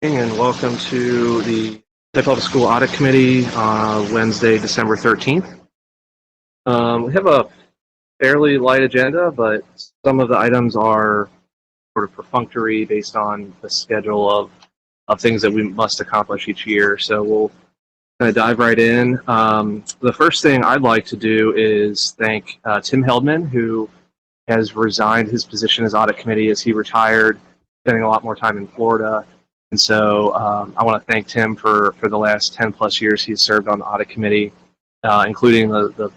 And welcome to the Public School Audit Committee Wednesday, December 13th. We have a fairly light agenda, but some of the items are sort of perfunctory based on the schedule of things that we must accomplish each year. So we'll kind of dive right in. The first thing I'd like to do is thank Tim Heldman, who has resigned his position as Audit Committee as he retired, spending a lot more time in Florida. And so I want to thank Tim for the last 10 plus years he's served on the audit committee, including the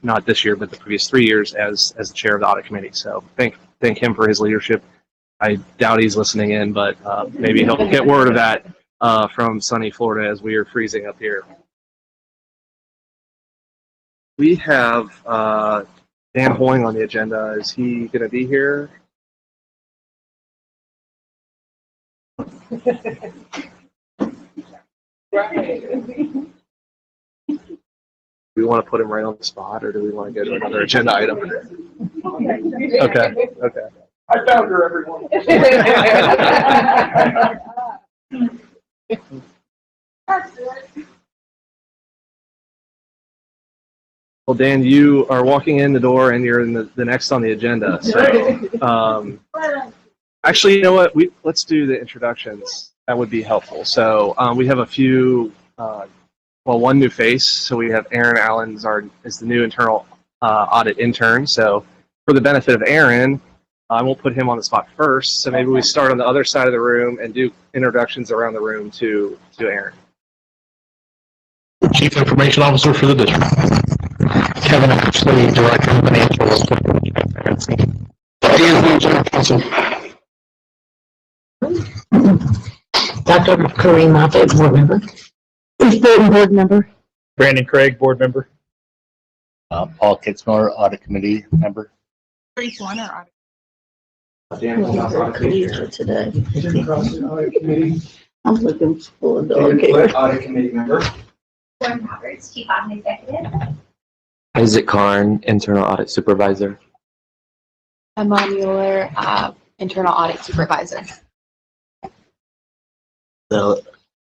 not this year, but the previous 3 years as the chair of the audit committee. So thank him for his leadership. I doubt he's listening in, but maybe he'll get word of that from sunny Florida as we are freezing up here. We have Dan Hoying on the agenda. Is he going to be here? Do we want to put him right on the spot, or do we want to go to another agenda item? Okay. I found her, everyone. Well, Dan, you are walking in the door, and you're in the next on the agenda. So, actually, you know what? Let's do the introductions. That would be helpful. So we have a few. One new face. So we have Aaron Allen is the new internal audit intern. So for the benefit of Aaron, I won't put him on the spot first. So maybe we start on the other side of the room and do introductions around the room to Aaron. Chief Information Officer for the district. Kevin Ashley, Director of Financial Transparency. Dan, General Counsel. Dr. Kareem Moffitt, board member. Bruce Burton, board member. Brandon Craig, board member. Paul Kitzmiller, audit committee member. Grace Warner, Today. Audit committee. I'm looking for the Audit committee member. Warren Roberts, Chief Audit Executive. Isaac Karn, internal audit supervisor. Emma Mueller, Internal Audit Supervisor. So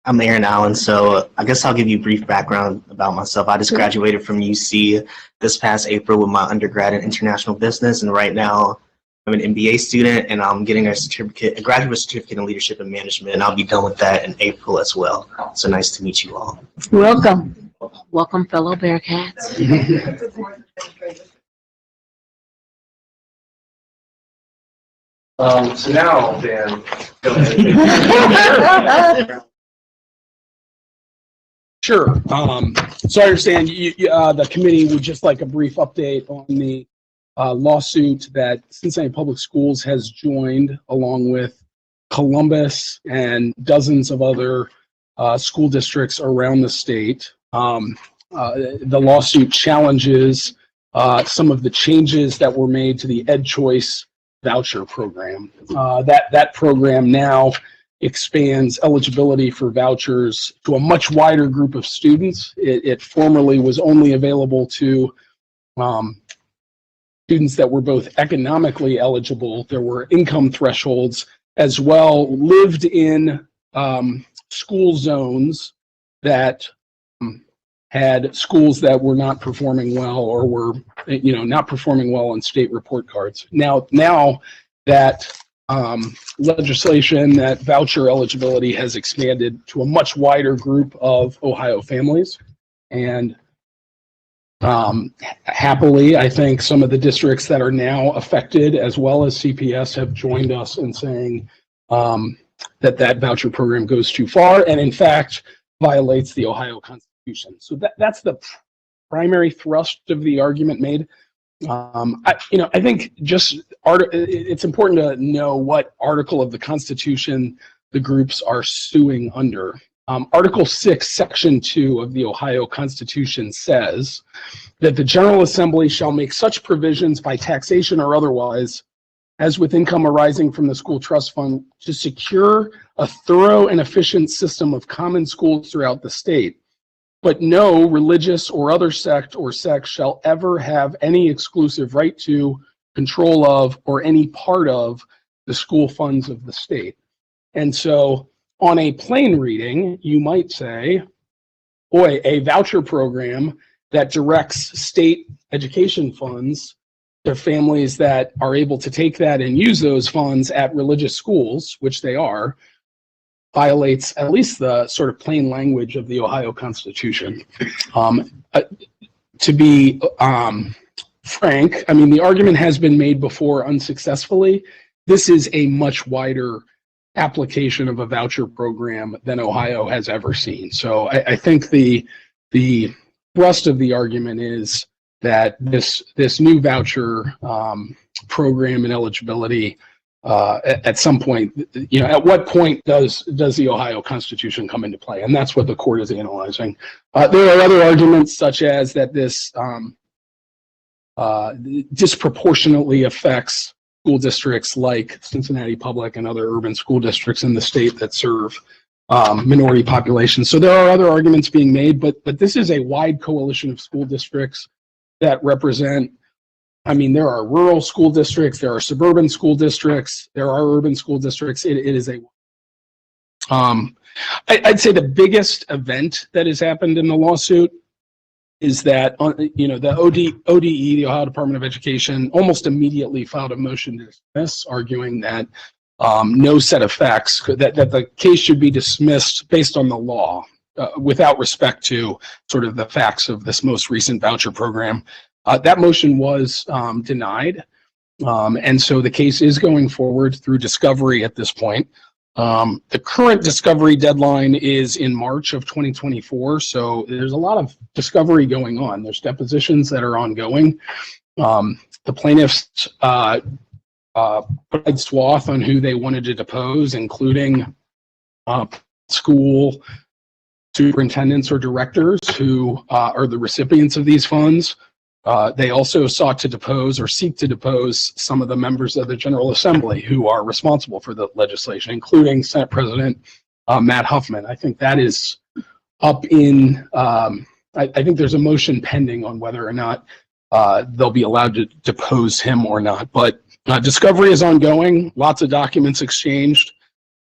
I'm Aaron Allen. So I guess I'll give you a brief background about myself. I just graduated from UC this past April with my undergrad in international business, and right now I'm an MBA student, and I'm getting a graduate certificate in leadership and management, and I'll be done with that in April as well. So nice to meet you all. Welcome. Welcome, fellow Bearcats. So now, Dan, go ahead. Sure. So I understand the committee would just like a brief update on the lawsuit that Cincinnati Public Schools has joined, along with Columbus and dozens of other school districts around the state. The lawsuit challenges some of the changes that were made to the EdChoice voucher program. That program now expands eligibility for vouchers to a much wider group of students. It formerly was only available to students that were both economically eligible. There were income thresholds as well, lived in school zones that had schools that were not performing well or were not performing well on state report cards. Now that legislation, that voucher eligibility has expanded to a much wider group of Ohio families. And happily, I think some of the districts that are now affected, as well as CPS, have joined us in saying that voucher program goes too far and, in fact, violates the Ohio Constitution. So that's the primary thrust of the argument made. I think it's important to know what article of the Constitution the groups are suing under. Article 6, Section 2 of the Ohio Constitution says that the General Assembly shall make such provisions by taxation or otherwise as with income arising from the school trust fund to secure a thorough and efficient system of common schools throughout the state. But no religious or other sect or sect shall ever have any exclusive right to, control of, or any part of the school funds of the state. And so on a plain reading, you might say, boy, a voucher program that directs state education funds to families that are able to take that and use those funds at religious schools, which they are, violates at least the sort of plain language of the Ohio Constitution. To be frank, I mean, the argument has been made before unsuccessfully. This is a much wider application of a voucher program than Ohio has ever seen. So I think the thrust of the argument is that this new voucher program and eligibility at some point, at what point does the Ohio Constitution come into play? And that's what the court is analyzing. There are other arguments such as that this disproportionately affects school districts like Cincinnati Public and other urban school districts in the state that serve minority populations. So there are other arguments being made, but this is a wide coalition of school districts that represent, I mean, there are rural school districts, there are suburban school districts, there are urban school districts. It is a, I'd say the biggest event that has happened in the lawsuit is that, the ODE, the Ohio Department of Education, almost immediately filed a motion to dismiss, arguing that no set of facts, that the case should be dismissed based on the law, without respect to sort of the facts of this most recent voucher program. That motion was denied, and so the case is going forward through discovery at this point. The current discovery deadline is in March of 2024, so there's a lot of discovery going on. There's depositions that are ongoing. The plaintiffs put swath on who they wanted to depose, including school superintendents or directors who are the recipients of these funds. They also sought to depose or seek to depose some of the members of the General Assembly who are responsible for the legislation, including Senate President Matt Huffman. I think that is up in, I think there's a motion pending on whether or not they'll be allowed to depose him or not. But discovery is ongoing, lots of documents exchanged.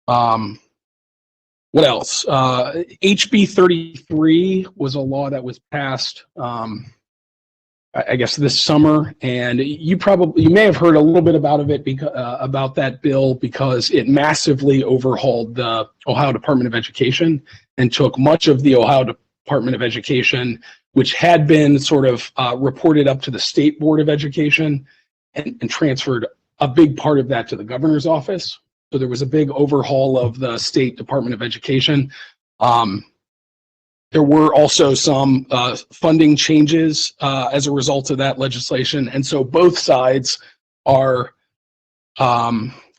What else? HB 33 was a law that was passed I guess this summer, and you may have heard a little bit about that bill because it massively overhauled the Ohio Department of Education and took much of the Ohio Department of Education, which had been sort of reported up to the State Board of Education, and transferred a big part of that to the governor's office. So there was a big overhaul of the State Department of Education. There were also some funding changes as a result of that legislation. And so both sides are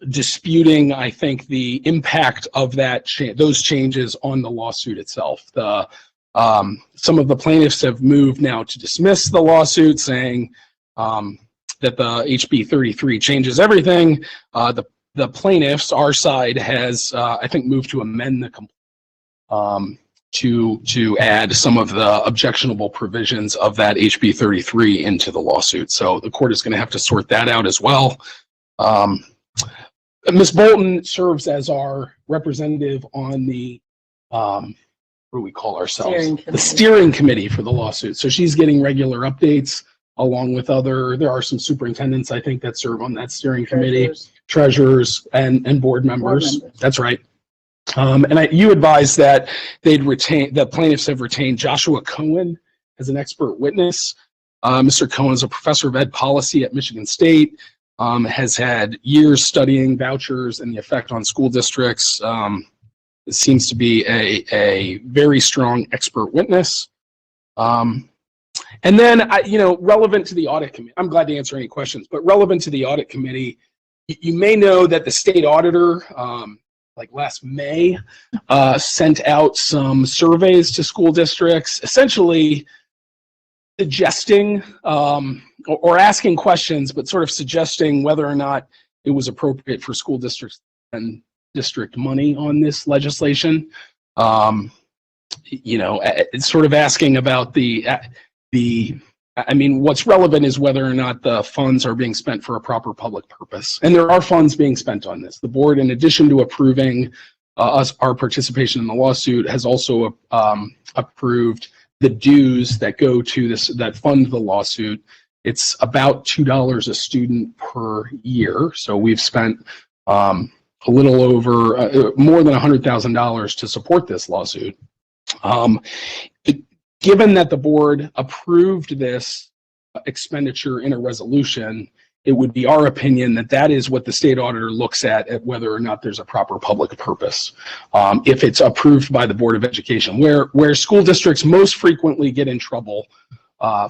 disputing, I think, the impact of those changes on the lawsuit itself. Some of the plaintiffs have moved now to dismiss the lawsuit, saying that the HB 33 changes everything. The plaintiffs, our side, has, I think, moved to amend the complaint to add some of the objectionable provisions of that HB 33 into the lawsuit. So the court is going to have to sort that out as well. Ms. Bolton serves as our representative on the, what do we call ourselves? The steering committee for the lawsuit. So she's getting regular updates along with there are some superintendents, I think, that serve on that steering committee, treasurers and board members. That's right. And you advised that the plaintiffs have retained Joshua Cohen as an expert witness. Mr. Cohen is a professor of ed policy at Michigan State, has had years studying vouchers and the effect on school districts. It seems to be a very strong expert witness. And then, relevant to the audit committee, I'm glad to answer any questions, but relevant to the audit committee, you may know that the state auditor, like last May, sent out some surveys to school districts, essentially suggesting or asking questions, but sort of suggesting whether or not it was appropriate for school districts and district money on this legislation. It's sort of asking about what's relevant is whether or not the funds are being spent for a proper public purpose. And there are funds being spent on this. The board, in addition to approving our participation in the lawsuit, has also approved the dues that go to that fund the lawsuit. It's about $2 a student per year. So we've spent a little over more than $100,000 to support this lawsuit. Given that the board approved this expenditure in a resolution, it would be our opinion that that is what the state auditor looks at whether or not there's a proper public purpose. If it's approved by the Board of Education, where school districts most frequently get in trouble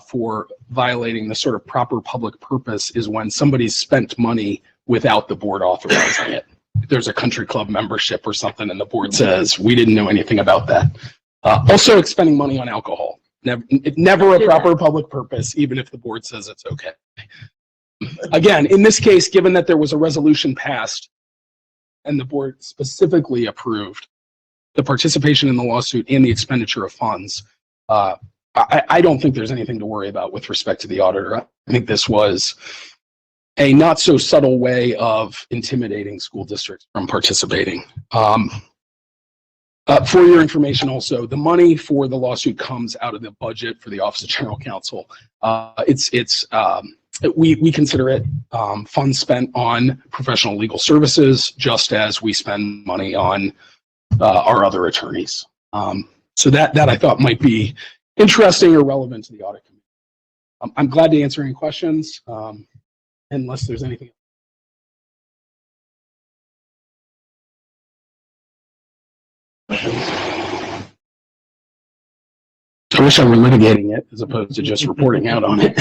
for violating the sort of proper public purpose is when somebody's spent money without the board authorizing it. If there's a country club membership or something and the board says, we didn't know anything about that. Also expending money on alcohol. Never a proper public purpose, even if the board says it's okay. Again, in this case, given that there was a resolution passed and the board specifically approved the participation in the lawsuit and the expenditure of funds, I don't think there's anything to worry about with respect to the auditor. I think this was a not so subtle way of intimidating school districts from participating. For your information also, the money for the lawsuit comes out of the budget for the Office of General Counsel. We consider it funds spent on professional legal services, just as we spend money on our other attorneys. So that I thought might be interesting or relevant to the audit committee. I'm glad to answer any questions, unless there's anything. I wish I were litigating it as opposed to just reporting out on it.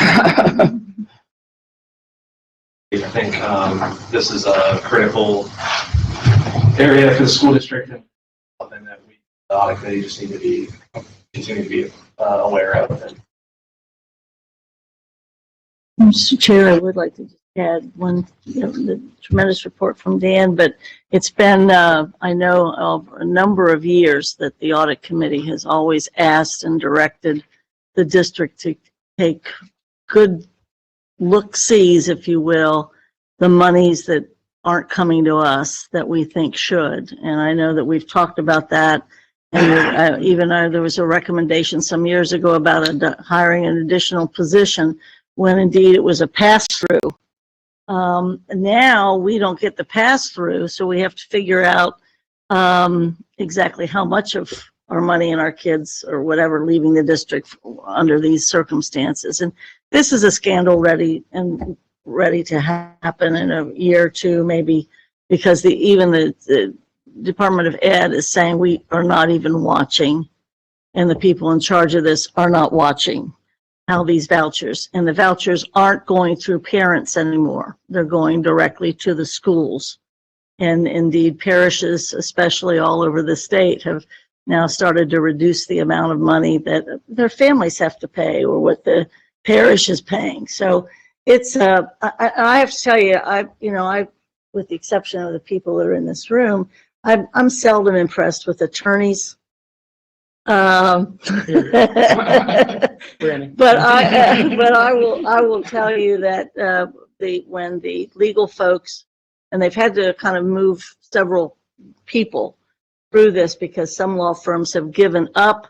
I think this is a critical area for the school district and something that we, the audit committee, just need to continue to be aware of. Mr. Chair, I would like to just add one, the tremendous report from Dan, but it's been, I know, of a number of years that the audit committee has always asked and directed the district to take good look-sees, if you will, the monies that aren't coming to us that we think should. And I know that we've talked about that. And even there was a recommendation some years ago about hiring an additional position when indeed it was a pass-through. Now we don't get the pass-through, so we have to figure out exactly how much of our money and our kids or whatever leaving the district under these circumstances. And this is a scandal ready to happen in a year or two, maybe, because even the Department of Ed is saying we are not even watching, and the people in charge of this are not watching how these vouchers, and the vouchers aren't going through parents anymore. They're going directly to the schools. And indeed, parishes, especially all over the state, have now started to reduce the amount of money that their families have to pay or what the parish is paying. So it's, I have to tell you, with the exception of the people that are in this room, I'm seldom impressed with attorneys. But I will tell you that when the legal folks, and they've had to kind of move several people through this because some law firms have given up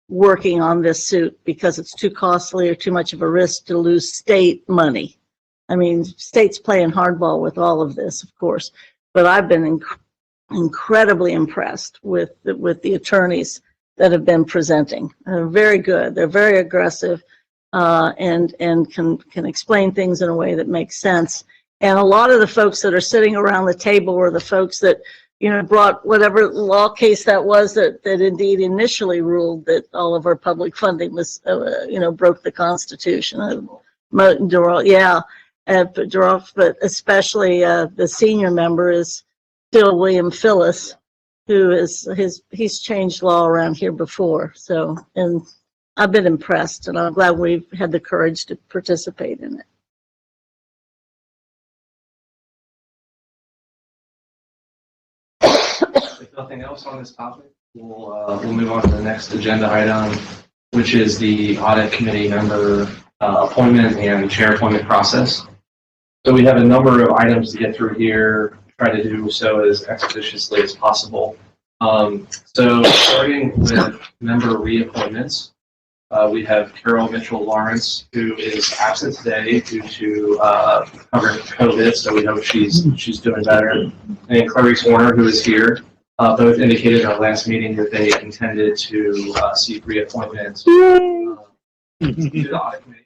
working on this suit because it's too costly or too much of a risk to lose state money. I mean, state's playing hardball with all of this, of course, but I've been incredibly impressed with the attorneys that have been presenting. They're very good. They're very aggressive and can explain things in a way that makes sense. And a lot of the folks that are sitting around the table are the folks that, brought whatever law case that was that indeed initially ruled that all of our public funding was, broke the Constitution. But especially the senior member is still William Phyllis, who he's changed law around here before. So, and I've been impressed, and I'm glad we've had the courage to participate in it. If nothing else on this topic, we'll move on to the next agenda item, which is the audit committee member appointment and chair appointment process. So we have a number of items to get through here. Try to do so as expeditiously as possible. So starting with member reappointments, we have Carol Mitchell Lawrence, who is absent today due to covering COVID. So we hope she's doing better. And Clarice Warner, who is here, both indicated in our last meeting that they intended to seek reappointment to the audit committee.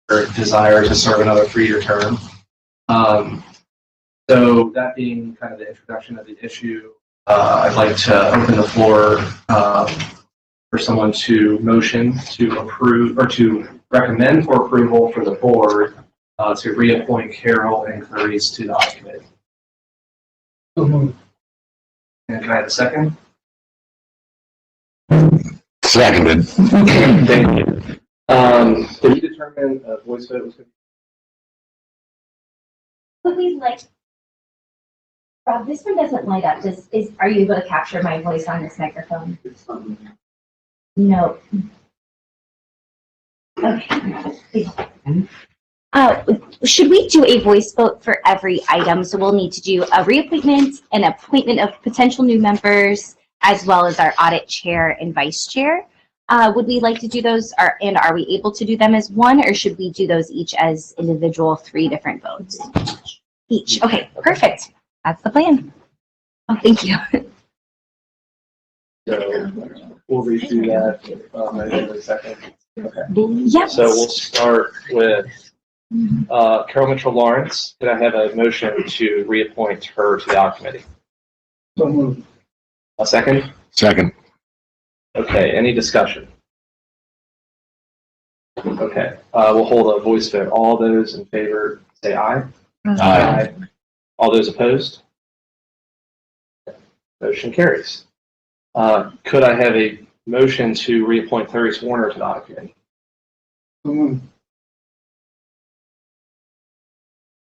Their desire to serve another 3-year term. So that being kind of the introduction of the issue, I'd like to open the floor for someone to motion to approve or to recommend for approval for the board to reappoint Carol and Clarice to the audit committee. And can I have a second? Seconded. Thank you. Did you determine a voice vote was going to Would we like, Rob, this one doesn't light up. Are you able to capture my voice on this microphone? No. Okay. Should we do a voice vote for every item? So we'll need to do a reappointment and appointment of potential new members, as well as our audit chair and vice chair. Would we like to do those, and are we able to do them as one, or should we do those each as individual 3 different votes? Each. Okay, perfect. That's the plan. Oh, thank you. So we'll redo that in a second. Okay. Yes. So we'll start with Carol Mitchell Lawrence. Could I have a motion to reappoint her to the audit committee? So moved. A second? Second. Okay, any discussion? Okay, we'll hold a voice vote. All those in favor say aye. Aye. All those opposed? Motion carries. Could I have a motion to reappoint Clarice Warner to the audit committee?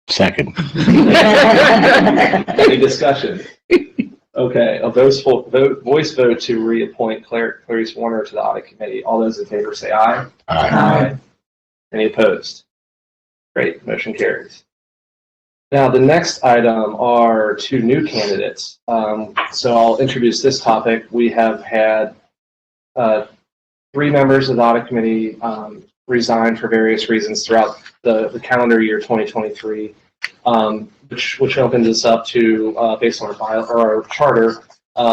Second. Any discussion? Okay, a voice vote to reappoint Clarice Warner to the audit committee. All those in favor say aye. Aye. Any opposed? Great, motion carries. Now, the next item are 2 new candidates. So I'll introduce this topic. We have had 3 members of the audit committee resign for various reasons throughout the calendar year 2023, which opens us up to, based on our charter,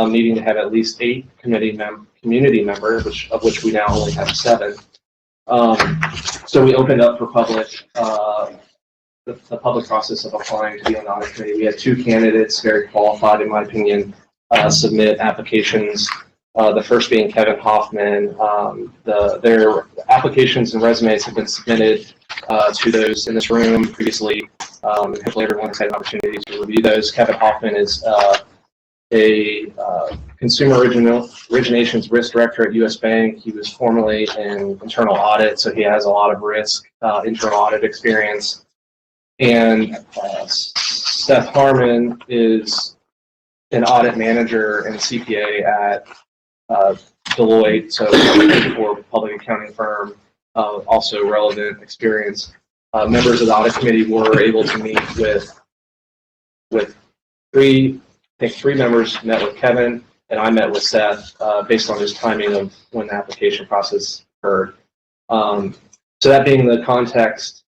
needing to have at least 8 community members, of which we now only have 7. So we opened up for the public process of applying to be on the audit committee. We had 2 candidates, very qualified in my opinion, submit applications. The first being Kevin Hoffman. Their applications and resumes have been submitted to those in this room previously. Hopefully everyone has had an opportunity to review those. Kevin Hoffman is a consumer originations risk director at U.S. Bank. He was formerly in internal audit, so he has a lot of risk internal audit experience. And Seth Harmon is an audit manager and CPA at Deloitte, so for public accounting firm, also relevant experience. Members of the audit committee were able to meet with 3 members met with Kevin, and I met with Seth based on his timing of when the application process occurred. So that being the context,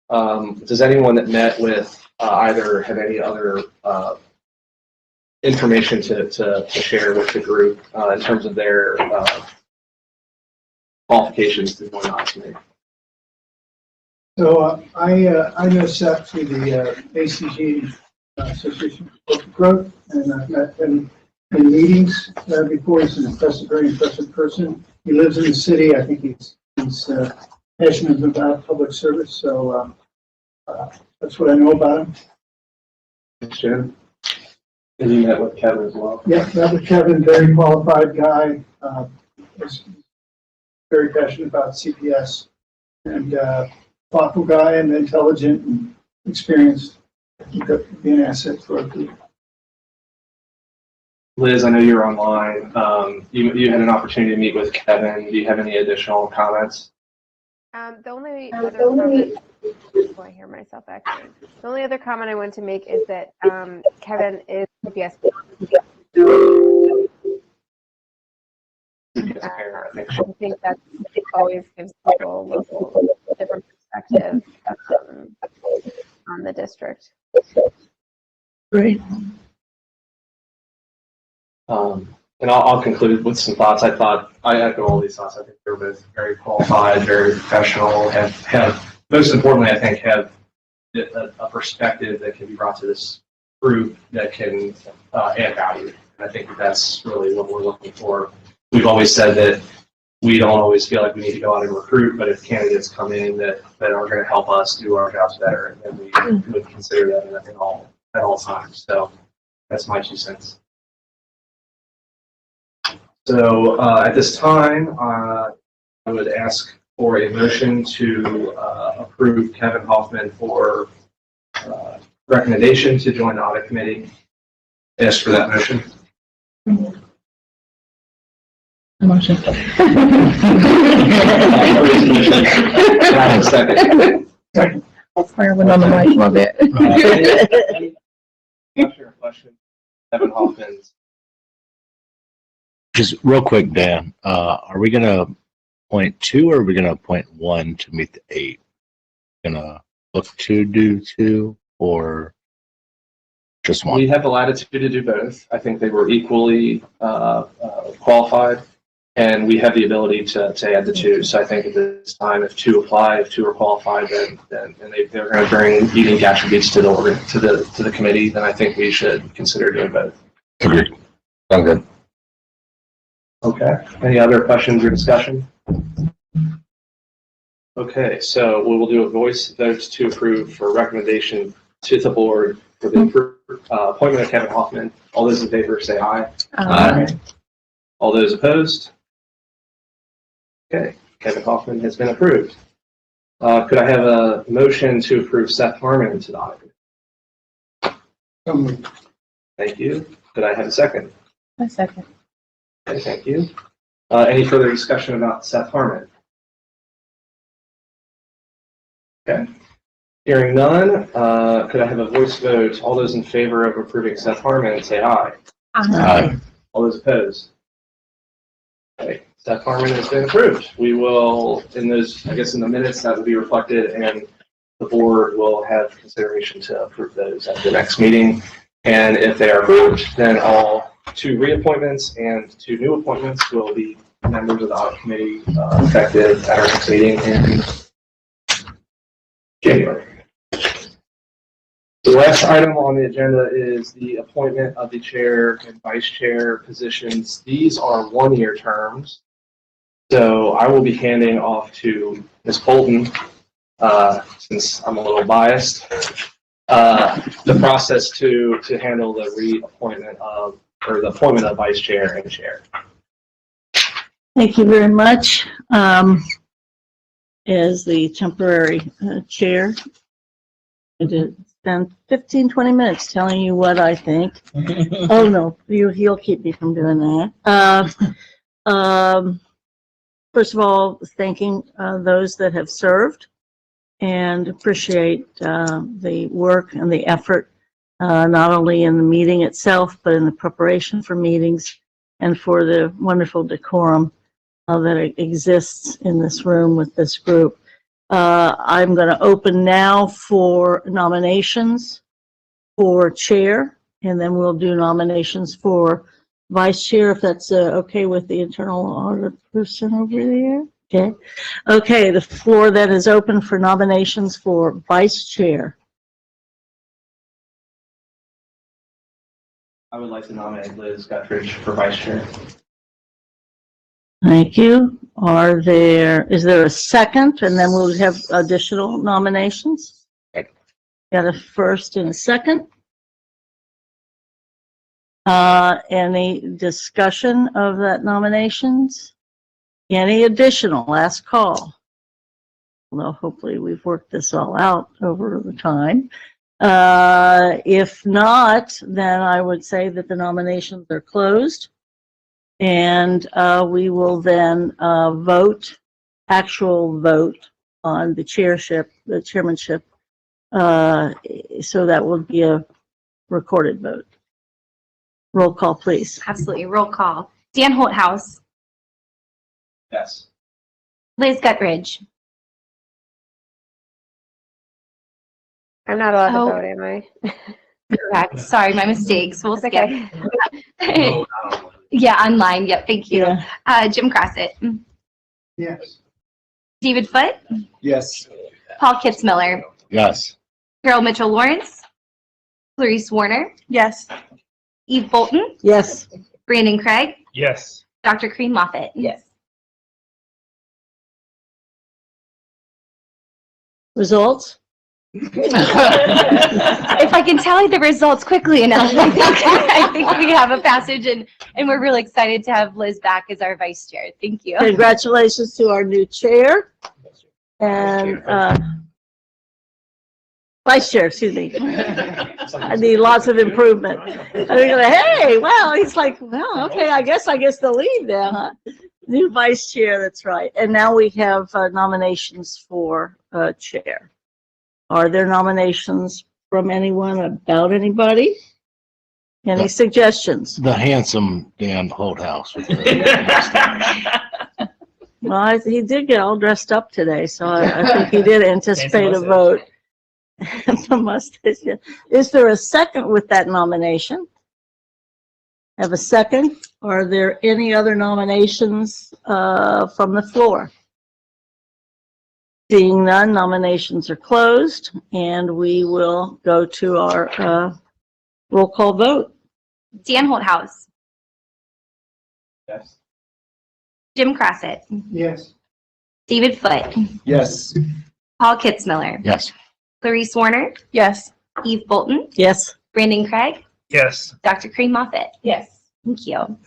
does anyone that met with either have any other information to share with the group in terms of their qualifications to join the audit committee? So I know Seth through the ACG Association for Corporate Growth, and I've met him in meetings before. He's an very impressive person. He lives in the city. I think he's passionate about public service. So that's what I know about him. Thanks, Jim. And you met with Kevin as well? Yeah, met with Kevin, very qualified guy. Is very passionate about CPS, and thoughtful guy, and intelligent and experienced. He could be an asset for our group. Liz, I know you're online. You had an opportunity to meet with Kevin. Do you have any additional comments? The only other comment, oh, I hear myself actually. The only other comment I want to make is that Kevin is CPS I think that always gives people a little different perspective on the district. Great. And I'll conclude with some thoughts. I echo all these thoughts. I think they're both very qualified, very professional, have most importantly, I think, have a perspective that can be brought to this group that can add value. And I think that's really what we're looking for. We've always said that we don't always feel like we need to go out and recruit, but if candidates come in that are going to help us do our jobs better, then we would consider that at all times. So that's my 2 cents. So at this time, I would ask for a motion to approve Kevin Hoffman for recommendation to join the audit committee. Ask for that motion. Motion. Second. I'll fire one on the mic a little bit. Question. Kevin Hoffman's. Just real quick, Dan, are we going to appoint 2 or are we going to appoint 1 to meet the 8? Going to look to do 2 or just 1? We have the latitude to do both. I think they were equally qualified, and we have the ability to add the 2. So I think at this time, if 2 apply, if 2 are qualified, then they're going to bring unique attributes to the committee. Then I think we should consider doing both. Agreed. Sounds good. Okay. Any other questions or discussion? Okay, so we will do a voice vote to approve for recommendation to the board for the appointment of Kevin Hoffman. All those in favor say aye. Aye. All those opposed? Okay, Kevin Hoffman has been approved. Could I have a motion to approve Seth Harmon to the audit committee? Thank you. Could I have a second? A second. Okay, thank you. Any further discussion about Seth Harmon? Okay. Hearing none, could I have a voice vote? All those in favor of approving Seth Harmon, say aye. Aye. All those opposed? Okay, Seth Harmon has been approved. We will, in the minutes, that will be reflected, and the board will have consideration to approve those at the next meeting. And if they are approved, then all 2 reappointments and 2 new appointments will be members of the audit committee effective at our next meeting in January. The last item on the agenda is the appointment of the chair and vice chair positions. These are 1-year terms. So I will be handing off to Ms. Bolton, since I'm a little biased, the process to handle the reappointment of, or the appointment of vice chair and chair. Thank you very much. As the temporary chair, I did spend 15-20 minutes telling you what I think. Oh no, he'll keep me from doing that. First of all, thanking those that have served, and appreciate the work and the effort, not only in the meeting itself, but in the preparation for meetings and for the wonderful decorum that exists in this room with this group. I'm going to open now for nominations for chair, and then we'll do nominations for vice chair, if that's okay with the internal audit person over there. Okay. Okay, the floor then is open for nominations for vice chair. I would like to nominate Liz Guthridge for vice chair. Thank you. Is there a second? And then we'll have additional nominations. Got a first and a second. Any discussion of that nominations? Any additional? Last call. Well, hopefully we've worked this all out over the time. If not, then I would say that the nominations are closed. And we will then actual vote on the chairmanship. So that will be a recorded vote. Roll call, please. Absolutely. Roll call. Dan Holthouse, Yes. Liz Guthridge, I'm not allowed Oh. to vote, am I? correct. Sorry, my mistakes. We'll It's skip. okay. Yeah, online. Yep, thank you. Yeah. Jim Crossett, Yes. David Foote, Yes. Paul Kitzmiller, Yes. Carol Mitchell Lawrence, Clarice Warner, Yes. Eve Bolton, Yes. Brandon Craig, Yes. Dr. Crean Moffett. Yes. Results? If I can tally the results quickly enough, I think we have a passage, and we're really excited to have Liz back as our vice chair. Thank you. Congratulations to our new chair and vice chair, excuse me. I need lots of improvement. And they're gonna, hey, well, he's like, well, okay, I guess the lead now, huh? New vice chair, that's right. And now we have nominations for chair. Are there nominations from anyone about anybody? Any suggestions? The handsome Dan Holthouse. Well, he did get all dressed up today, so I think he did anticipate a vote. The mustache. Yeah. Is there a second with that nomination? Have a second? Are there any other nominations from the floor? Seeing none, nominations are closed, and we will go to our roll call vote. Dan Holthouse, Yes. Jim Crossett, Yes. David Foote, Yes. Paul Kitzmiller, Yes. Clarice Warner, Yes. Eve Bolton, Yes. Brandon Craig, Yes. Dr. Crean Moffett. Yes. Thank you.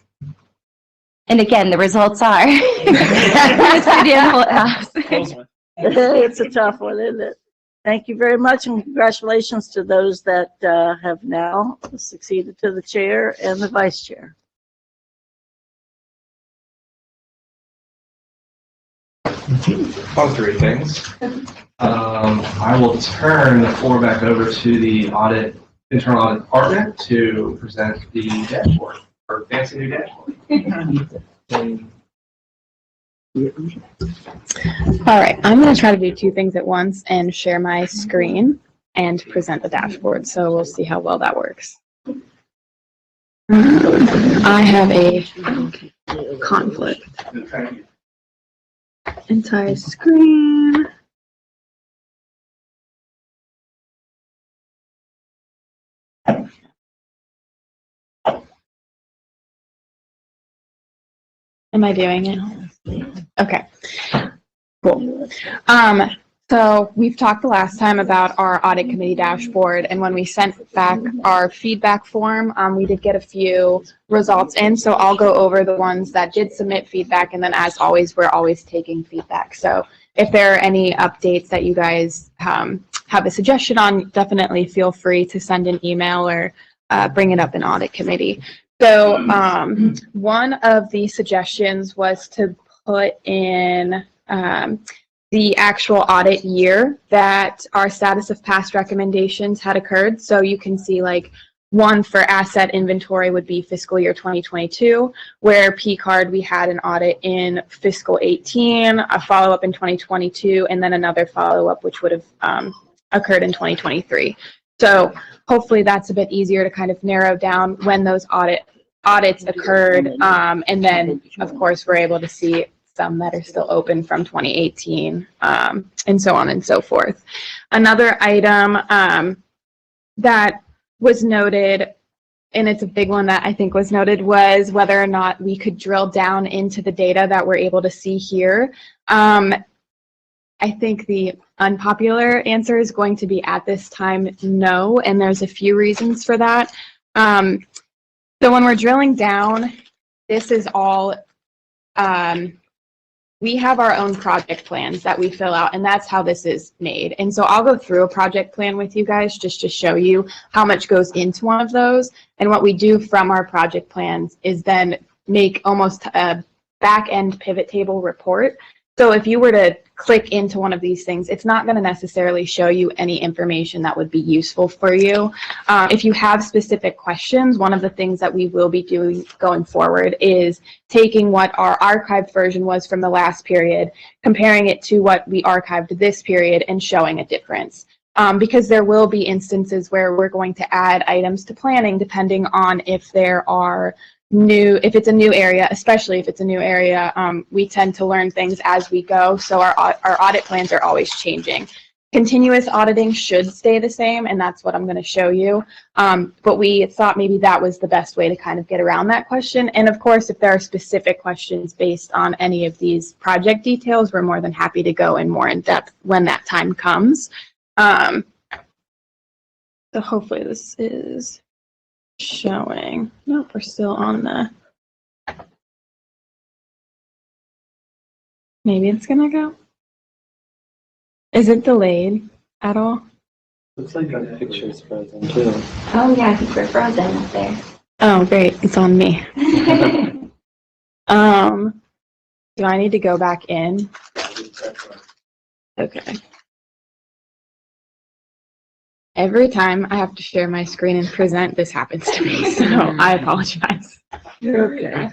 And again, the results are Mr. Dan Holthouse. It's a tough one, isn't it? Thank you very much, and congratulations to those that have now succeeded to the chair and the vice chair. On three things. I will turn the floor back over to the internal audit department to present the dashboard, or fancy new dashboard. All right, I'm going to try to do two things at once and share my screen and present the dashboard. So we'll see how well that works. I have a conflict. Entire screen. Am I doing it? Okay, cool. So we've talked the last time about our audit committee dashboard, and when we sent back our feedback form, we did get a few results in. So I'll go over the ones that did submit feedback, and then as always, we're always taking feedback. So if there are any updates that you guys have a suggestion on, definitely feel free to send an email or bring it up in audit committee. So one of the suggestions was to put in the actual audit year that our status of past recommendations had occurred. So you can see like one for asset inventory would be fiscal year 2022, where P-card we had an audit in fiscal 18, a follow-up in 2022, and then another follow-up which would have occurred in 2023. So hopefully that's a bit easier to kind of narrow down when those audits occurred. And then of course we're able to see some that are still open from 2018, and so on and so forth. Another item that was noted, and it's a big one that I think was noted, was whether or not we could drill down into the data that we're able to see here. I think the unpopular answer is going to be at this time, no, and there's a few reasons for that. So when we're drilling down, this is all, we have our own project plans that we fill out, and that's how this is made. And so I'll go through a project plan with you guys just to show you how much goes into one of those. And what we do from our project plans is then make almost a back-end pivot table report. So if you were to click into one of these things, it's not going to necessarily show you any information that would be useful for you. If you have specific questions, one of the things that we will be doing going forward is taking what our archived version was from the last period, comparing it to what we archived this period, and showing a difference. Because there will be instances where we're going to add items to planning depending on if there are if it's a new area, especially if it's a new area, we tend to learn things as we go. So our audit plans are always changing. Continuous auditing should stay the same, and that's what I'm going to show you. But we thought maybe that was the best way to kind of get around that question. And of course, if there are specific questions based on any of these project details, we're more than happy to go in more in depth when that time comes. So hopefully this is showing. Nope, we're still on the. Maybe it's gonna go. Is it delayed at all? Looks like our picture's frozen too. Oh yeah, I think we're frozen up there. Oh great, it's on me. Do I need to go back in? Okay. Every time I have to share my screen and present, this happens to me, so I apologize. You're okay.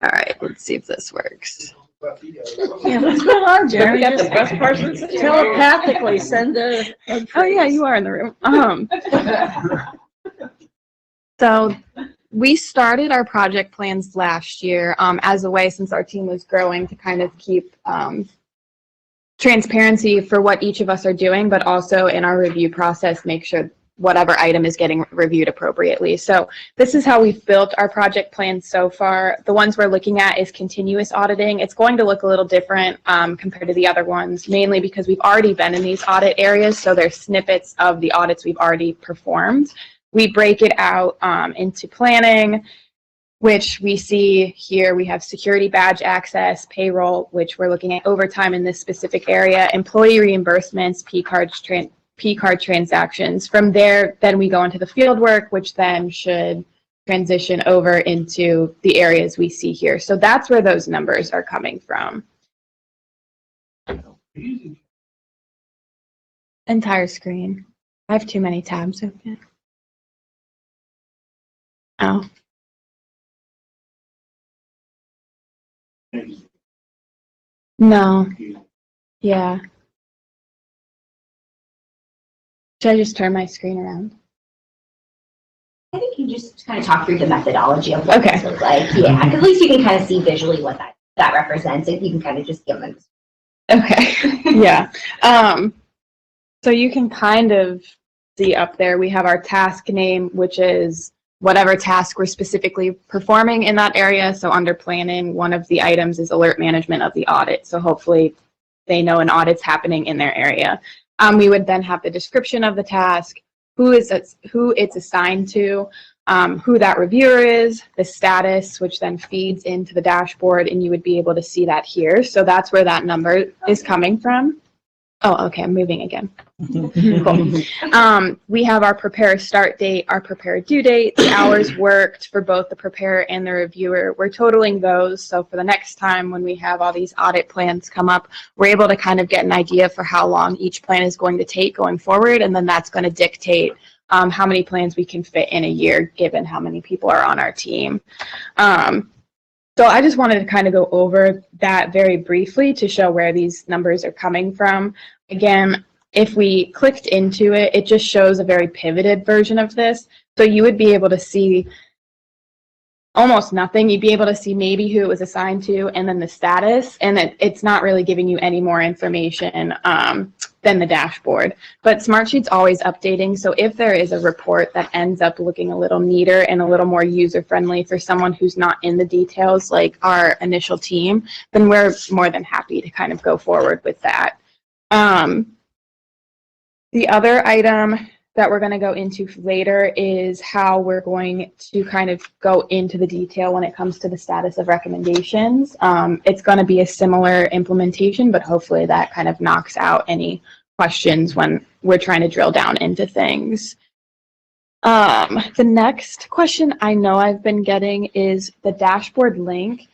All right, let's see if this works. Yeah, what's going on, Jeremy? Got the Just best person sitting here. telepathically send a. Oh yeah, you are in the room. So we started our project plans last year as a way, since our team was growing, to kind of keep transparency for what each of us are doing, but also in our review process, make sure whatever item is getting reviewed appropriately. So this is how we've built our project plans so far. The ones we're looking at is continuous auditing. It's going to look a little different compared to the other ones, mainly because we've already been in these audit areas, so there's snippets of the audits we've already performed. We break it out into planning, which we see here. We have security badge access, payroll, which we're looking at overtime in this specific area, employee reimbursements, P-card transactions. From there, then we go into the field work, which then should transition over into the areas we see here. So that's where those numbers are coming from. Entire screen. I have too many tabs open. Oh. No. Yeah. Should I just turn my screen around? I think you just kind of talk through the methodology of what Okay. this looks like. Yeah, because at least you can kind of see visually what that represents. If you can kind of just give them. Okay. Yeah. So you can kind of see up there, we have our task name, which is whatever task we're specifically performing in that area. So under planning, one of the items is alert management of the audit. So hopefully they know an audit's happening in their area. We would then have the description of the task, who it's assigned to, who that reviewer is, the status, which then feeds into the dashboard, and you would be able to see that here. So that's where that number is coming from. Oh, okay, I'm moving again. Cool. We have our prepare start date, our prepare due date, the hours worked for both the preparer and the reviewer. We're totaling those, so for the next time when we have all these audit plans come up, we're able to kind of get an idea for how long each plan is going to take going forward, and then that's going to dictate how many plans we can fit in a year, given how many people are on our team. So I just wanted to kind of go over that very briefly to show where these numbers are coming from. Again, if we clicked into it, it just shows a very pivoted version of this. So you would be able to see almost nothing. You'd be able to see maybe who it was assigned to and then the status, and it's not really giving you any more information than the dashboard. But Smartsheet's always updating, so if there is a report that ends up looking a little neater and a little more user-friendly for someone who's not in the details like our initial team, then we're more than happy to kind of go forward with that. The other item that we're going to go into later is how we're going to kind of go into the detail when it comes to the status of recommendations. It's going to be a similar implementation, but hopefully that kind of knocks out any questions when we're trying to drill down into things. The next question I know I've been getting is the dashboard link.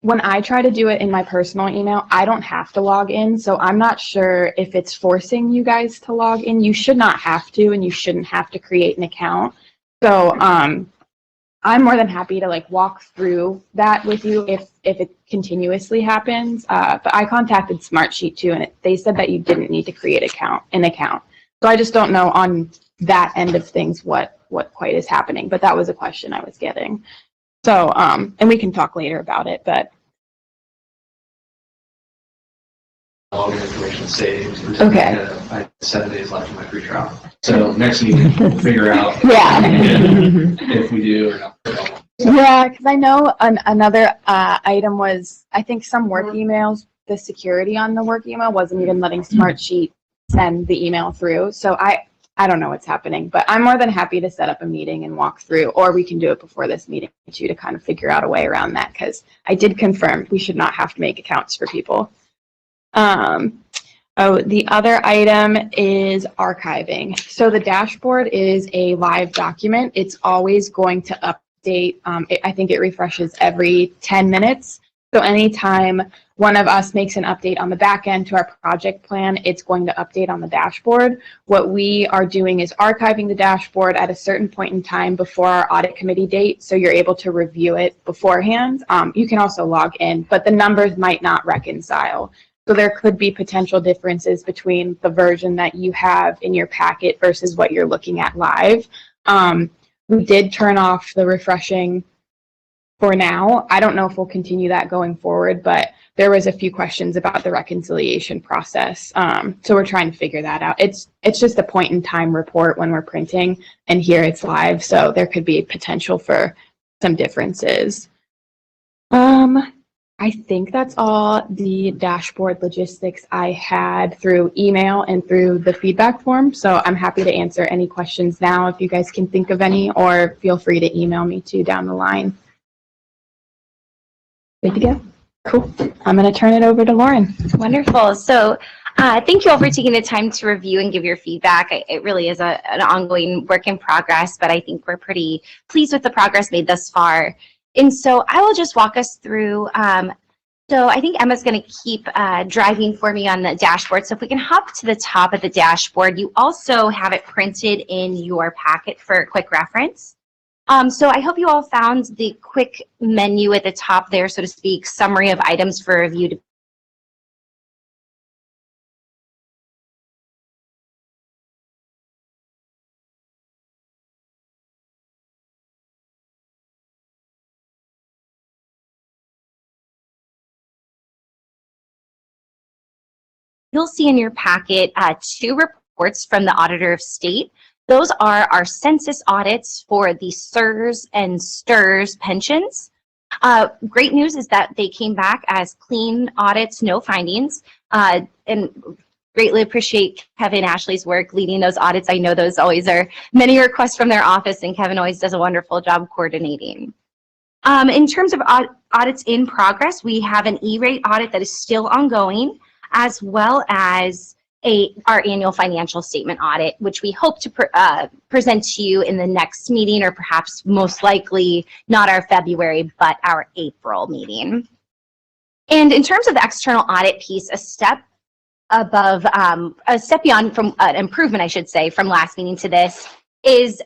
when I try to do it in my personal email, I don't have to log in. So I'm not sure if it's forcing you guys to log in. You should not have to, and you shouldn't have to create an account. So I'm more than happy to like walk through that with you if it continuously happens. But I contacted Smartsheet too, and they said that you didn't need to create an account. So I just don't know on that end of things what quite is happening. But that was a question I was getting. So and we can talk later about it. But All the information saved. Okay. I have 7 days left in my free trial. So next meeting, we'll figure out yeah. if we do or not. Yeah, because I know another item was, I think some work emails, the security on the work email wasn't even letting Smartsheet send the email through. So I don't know what's happening, but I'm more than happy to set up a meeting and walk through, or we can do it before this meeting too to kind of figure out a way around that, because I did confirm we should not have to make accounts for people. Oh, the other item is archiving. So the dashboard is a live document. It's always going to update. I think it refreshes every 10 minutes. So anytime one of us makes an update on the back end to our project plan, it's going to update on the dashboard. What we are doing is archiving the dashboard at a certain point in time before our audit committee date, so you're able to review it beforehand. You can also log in, but the numbers might not reconcile. So there could be potential differences between the version that you have in your packet versus what you're looking at live. We did turn off the refreshing for now. I don't know if we'll continue that going forward, but there was a few questions about the reconciliation process. So we're trying to figure that out. It's just a point in time report when we're printing, and here it's live. So there could be potential for some differences. I think that's all the dashboard logistics I had through email and through the feedback form. So I'm happy to answer any questions now if you guys can think of any, or feel free to email me too down the line. Good to go. Cool. I'm going to turn it over to Lauren. Wonderful. So thank you all for taking the time to review and give your feedback. It really is an ongoing work in progress, but I think we're pretty pleased with the progress made thus far. And so I will just walk us through. So I think Emma's going to keep driving for me on the dashboard. So if we can hop to the top of the dashboard, you also have it printed in your packet for quick reference. So I hope you all found the quick menu at the top there, so to speak, summary of items for review. You'll see in your packet 2 reports from the Auditor of State. Those are our census audits for the SERS and STRS pensions. Great news is that they came back as clean audits, no findings, and greatly appreciate Kevin Ashley's work leading those audits. I know those always are many requests from their office, and Kevin always does a wonderful job coordinating. In terms of audits in progress, we have an E-rate audit that is still ongoing, as well as our annual financial statement audit, which we hope to present to you in the next meeting, or perhaps most likely not our February, but our April meeting. And in terms of the external audit piece, a step beyond from an improvement, I should say, from last meeting to this is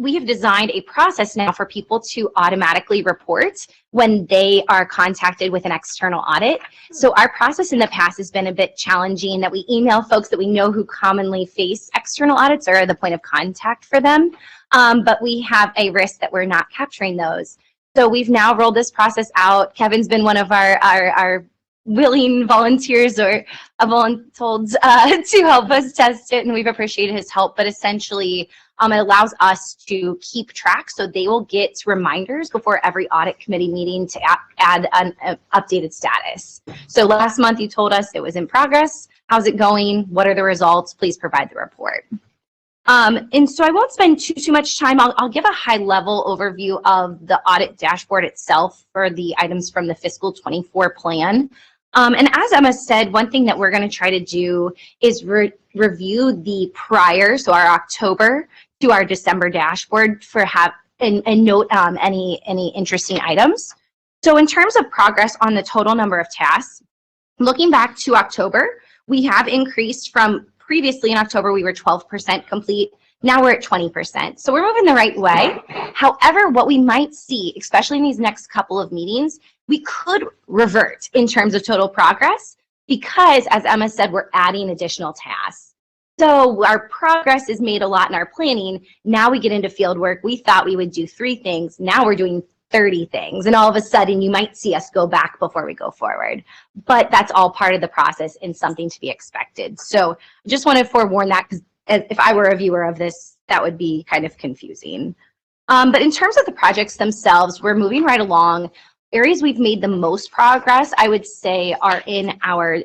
we have designed a process now for people to automatically report when they are contacted with an external audit. So our process in the past has been a bit challenging, that we email folks that we know who commonly face external audits or are the point of contact for them. But we have a risk that we're not capturing those. So we've now rolled this process out. Kevin's been one of our willing volunteers or voluntold to help us test it, and we've appreciated his help. But essentially, it allows us to keep track, so they will get reminders before every audit committee meeting to add an updated status. So last month you told us it was in progress. How's it going? What are the results? Please provide the report. And so I won't spend too much time. I'll give a high-level overview of the audit dashboard itself for the items from the fiscal 24 plan. And as Emma said, one thing that we're going to try to do is review the prior, so our October to our December dashboard, and note any interesting items. So in terms of progress on the total number of tasks, looking back to October, we have increased from previously in October, we were 12% complete. Now we're at 20%. So we're moving the right way. However, what we might see, especially in these next couple of meetings, we could revert in terms of total progress because, as Emma said, we're adding additional tasks. So our progress is made a lot in our planning. Now we get into field work. We thought we would do 3 things. Now we're doing 30 things. And all of a sudden, you might see us go back before we go forward. But that's all part of the process and something to be expected. So I just want to forewarn that, because if I were a viewer of this, that would be kind of confusing. But in terms of the projects themselves, we're moving right along. Areas we've made the most progress, I would say, are in our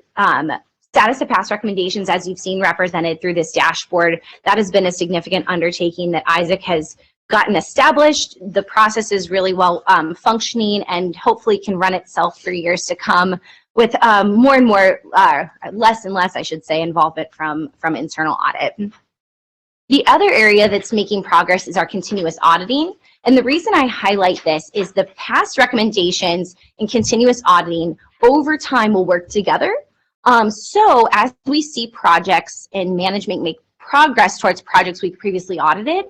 status of past recommendations, as you've seen represented through this dashboard. That has been a significant undertaking that Isaac has gotten established. The process is really well functioning and hopefully can run itself for years to come with more and more, less and less, I should say, involvement from internal audit. The other area that's making progress is our continuous auditing. And the reason I highlight this is the past recommendations and continuous auditing over time will work together. So as we see projects and management make progress towards projects we previously audited,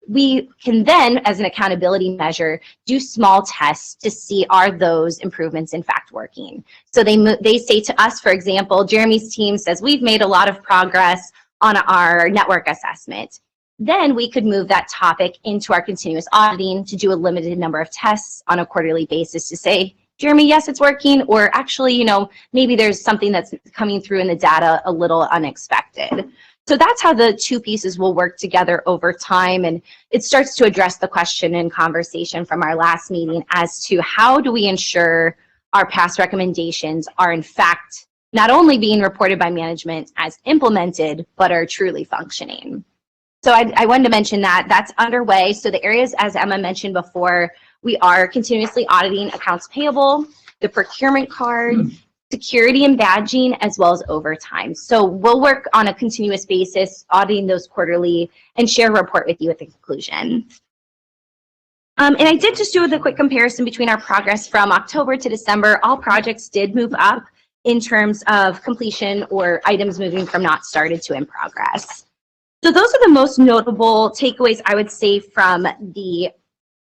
we can then, as an accountability measure, do small tests to see are those improvements in fact working. So they say to us, for example, Jeremy's team says we've made a lot of progress on our network assessment. Then we could move that topic into our continuous auditing to do a limited number of tests on a quarterly basis to say, Jeremy, yes, it's working, or actually, you know, maybe there's something that's coming through in the data a little unexpected. So that's how the 2 pieces will work together over time. And it starts to address the question and conversation from our last meeting as to how do we ensure our past recommendations are in fact not only being reported by management as implemented, but are truly functioning. So I wanted to mention that that's underway. So the areas, as Emma mentioned before, we are continuously auditing accounts payable, the procurement card, security and badging, as well as overtime. So we'll work on a continuous basis, auditing those quarterly, and share a report with you at the conclusion. And I did just do the quick comparison between our progress from October to December. All projects did move up in terms of completion or items moving from not started to in progress. So those are the most notable takeaways, I would say, from the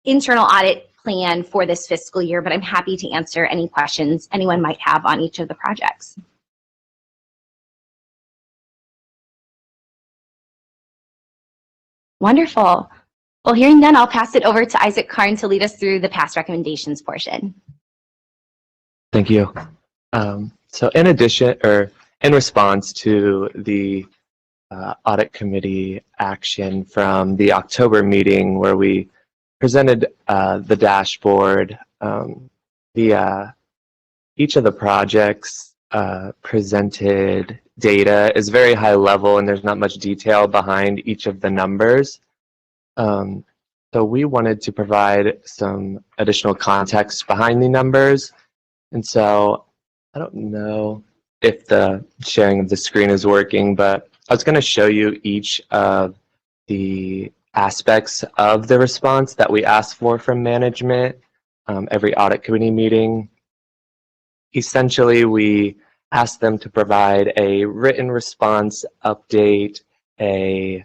internal audit plan for this fiscal year, but I'm happy to answer any questions anyone might have on each of the projects. Wonderful. Well, hearing none, I'll pass it over to Isaac Karn to lead us through the past recommendations portion. Thank you. So in addition, or in response to the audit committee action from the October meeting where we presented the dashboard, each of the projects presented data is very high level and there's not much detail behind each of the numbers. So we wanted to provide some additional context behind the numbers. And so I don't know if the sharing of the screen is working, but I was going to show you each of the aspects of the response that we asked for from management every audit committee meeting. Essentially, we asked them to provide a written response update, a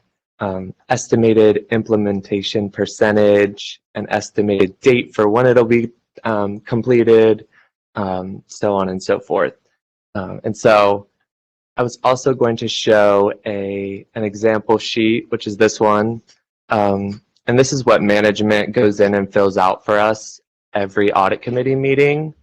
estimated implementation percentage, an estimated date for when it'll be completed, so on and so forth. And so I was also going to show an example sheet, which is this one. And this is what management goes in and fills out for us every audit committee meeting.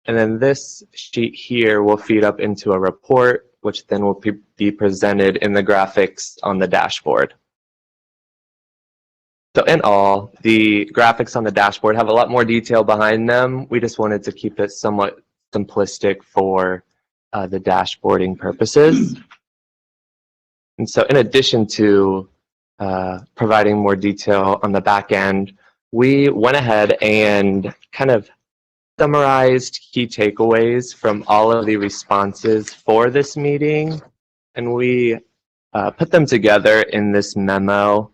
And then this sheet here will feed up into a report, which then will be presented in the graphics on the dashboard. So in all, the graphics on the dashboard have a lot more detail behind them. We just wanted to keep it somewhat simplistic for the dashboarding purposes. And so in addition to providing more detail on the back end, we went ahead and kind of summarized key takeaways from all of the responses for this meeting, and we put them together in this memo.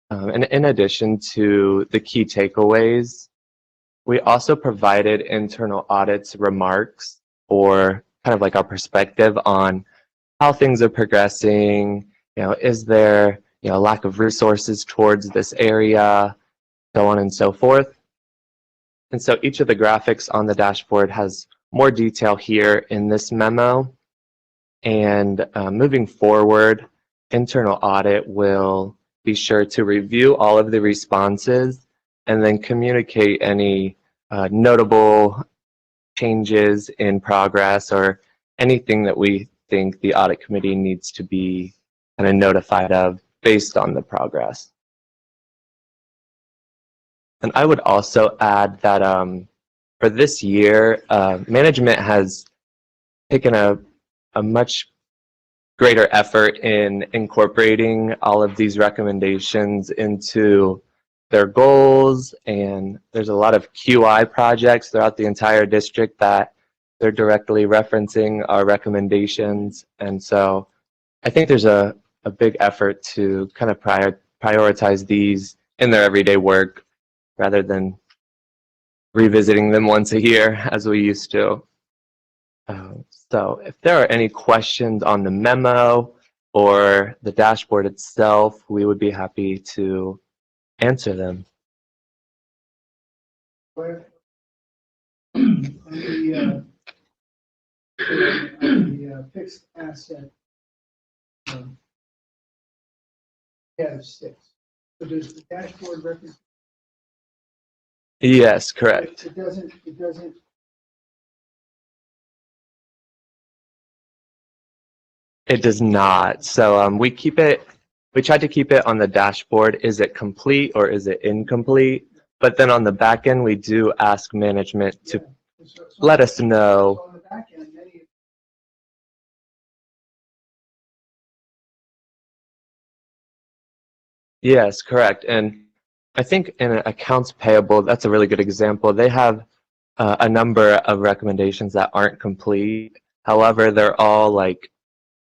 And in addition to the key takeaways, We also provided internal audits remarks, or kind of like our perspective on how things are progressing. Is there, lack of resources towards this area, so on and so forth. And so each of the graphics on the dashboard has more detail here in this memo. And moving forward, internal audit will be sure to review all of the responses and then communicate any notable changes in progress or anything that we think the audit committee needs to be kind of notified of based on the progress. And I would also add that for this year, management has taken a much greater effort in incorporating all of these recommendations into their goals, and there's a lot of QI projects throughout the entire district that they're directly referencing our recommendations. And so I think there's a big effort to kind of prioritize these in their everyday work rather than revisiting them once a year as we used to. So if there are any questions on the memo or the dashboard itself, we would be happy to answer them. On the fixed asset, yeah, 6. So does the dashboard represent? Yes, correct. It doesn't. It does not. So we tried to keep it on the dashboard. Is it complete or is it incomplete? But then on the back end, we do ask management to let us know. On the back end, Yes, correct. And I think in accounts payable, that's a really good example. They have a number of recommendations that aren't complete. However, they're all like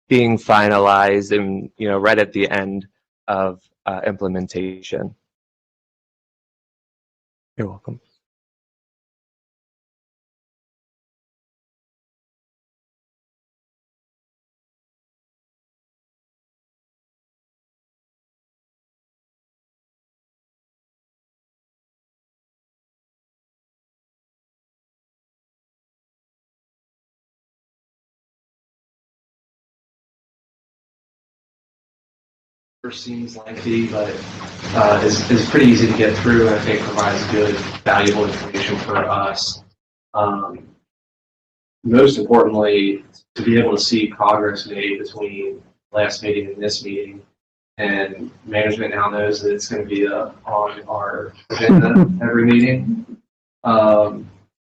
being finalized and right at the end of implementation. You're welcome. Seems lengthy, but is pretty easy to get through, and I think provides good, valuable information for us. Most importantly, to be able to see progress made between last meeting and this meeting, and management now knows that it's going to be on our agenda every meeting. And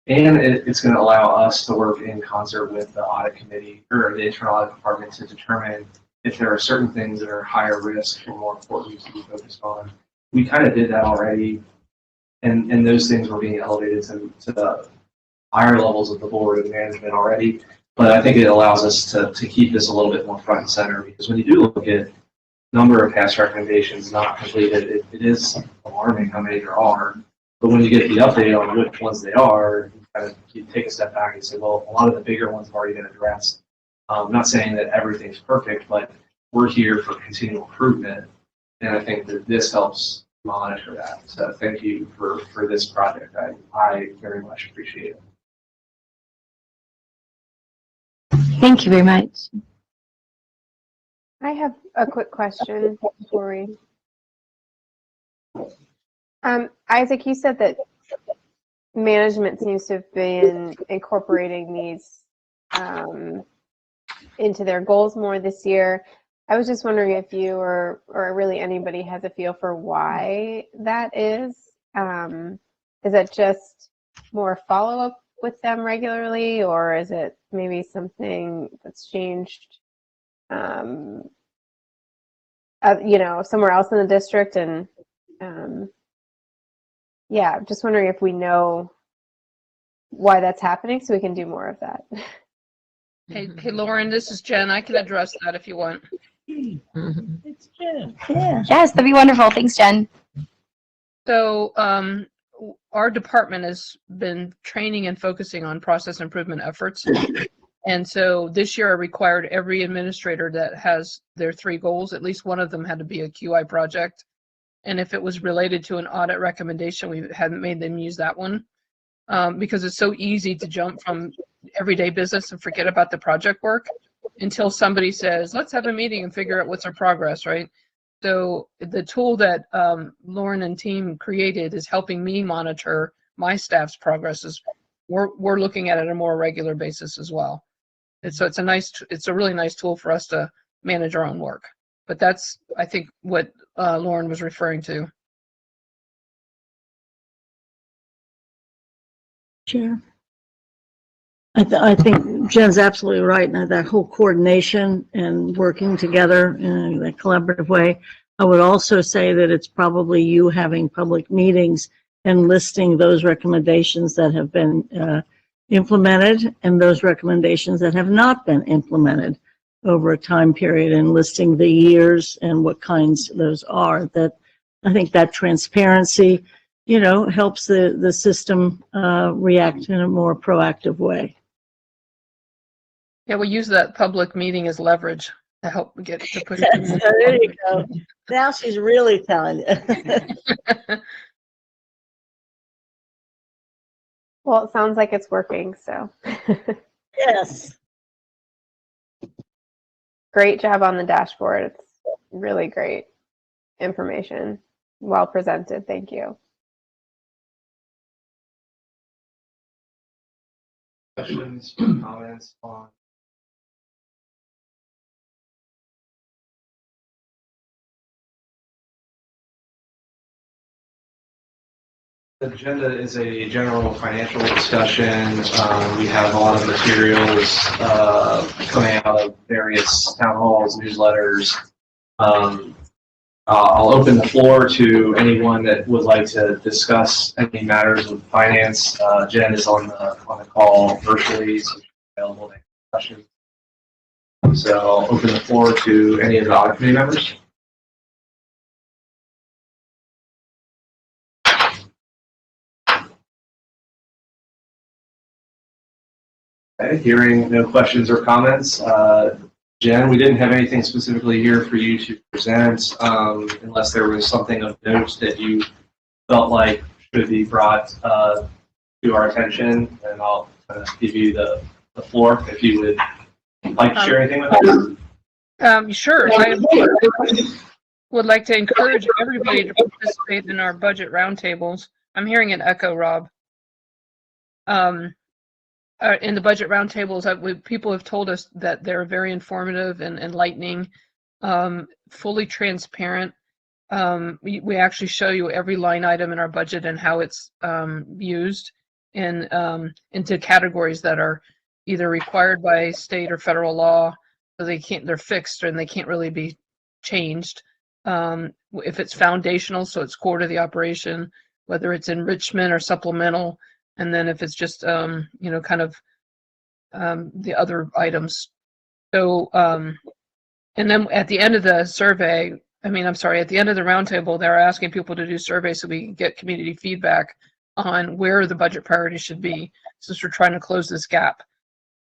it's going to allow us to work in concert with the audit committee or the internal audit department to determine if there are certain things that are higher risk or more important to be focused on. We kind of did that already, and those things were being elevated to the higher levels of the board and management already. But I think it allows us to keep this a little bit more front and center, because when you do look at number of past recommendations not completed, it is alarming how many there are. But when you get the update on which ones they are, you take a step back and say, well, a lot of the bigger ones have already been addressed. I'm not saying that everything's perfect, but we're here for continual improvement, and I think that this helps monitor that. So thank you for this project. I very much appreciate it. Thank you very much. I have a quick question for you. Isaac, you said that management seems to have been incorporating these into their goals more this year. I was just wondering if you or really anybody has a feel for why that is. Is it just more follow-up with them regularly, or is it maybe something that's changed, somewhere else in the district? And yeah, just wondering if we know why that's happening so we can do more of that. Hey, Lauren, this is Jen. I can address that if you want. It's Jen. Yeah. Yes, that'd be wonderful. Thanks, Jen. So our department has been training and focusing on process improvement efforts. And so this year I required every administrator that has their 3 goals, at least one of them had to be a QI project. And if it was related to an audit recommendation, we hadn't made them use that one. Because it's so easy to jump from everyday business and forget about the project work until somebody says, let's have a meeting and figure out what's our progress, right? So the tool that Lauren and team created is helping me monitor my staff's progresses. We're looking at it on a more regular basis as well. And so it's a really nice tool for us to manage our own work. But that's, I think, what Lauren was referring to. Chair. I think Jen's absolutely right. And that whole coordination and working together in a collaborative way. I would also say that it's probably you having public meetings and listing those recommendations that have been implemented and those recommendations that have not been implemented over a time period, and listing the years and what kinds those are. That I think that transparency, helps the system react in a more proactive way. Yeah, we use that public meeting as leverage to help get to push. There you go. Now she's really telling you. Well, it sounds like it's working, so. Yes. Great job on the dashboard. It's really great information. Well presented. Thank you. Questions, comments on? The agenda is a general financial discussion. We have a lot of materials coming out of various town halls, newsletters. I'll open the floor to anyone that would like to discuss any matters of finance. Jen is on the call virtually, so she's available to answer questions. So I'll open the floor to any of the audit committee members. Okay, hearing no questions or comments. Jen, we didn't have anything specifically here for you to present, unless there was something of note that you felt like should be brought to our attention, and I'll give you the floor if you would like to share anything with us. Sure. I would like to encourage everybody to participate in our budget roundtables. I'm hearing an echo, Rob. In the budget roundtables, people have told us that they're very informative and enlightening, fully transparent. We actually show you every line item in our budget and how it's used into categories that are either required by state or federal law, so they're fixed and they can't really be changed. If it's foundational, so it's core to the operation, whether it's enrichment or supplemental. And then if it's just, kind of the other items. So, and then at the end of the survey, at the end of the roundtable, they're asking people to do surveys so we can get community feedback on where the budget priorities should be, since we're trying to close this gap.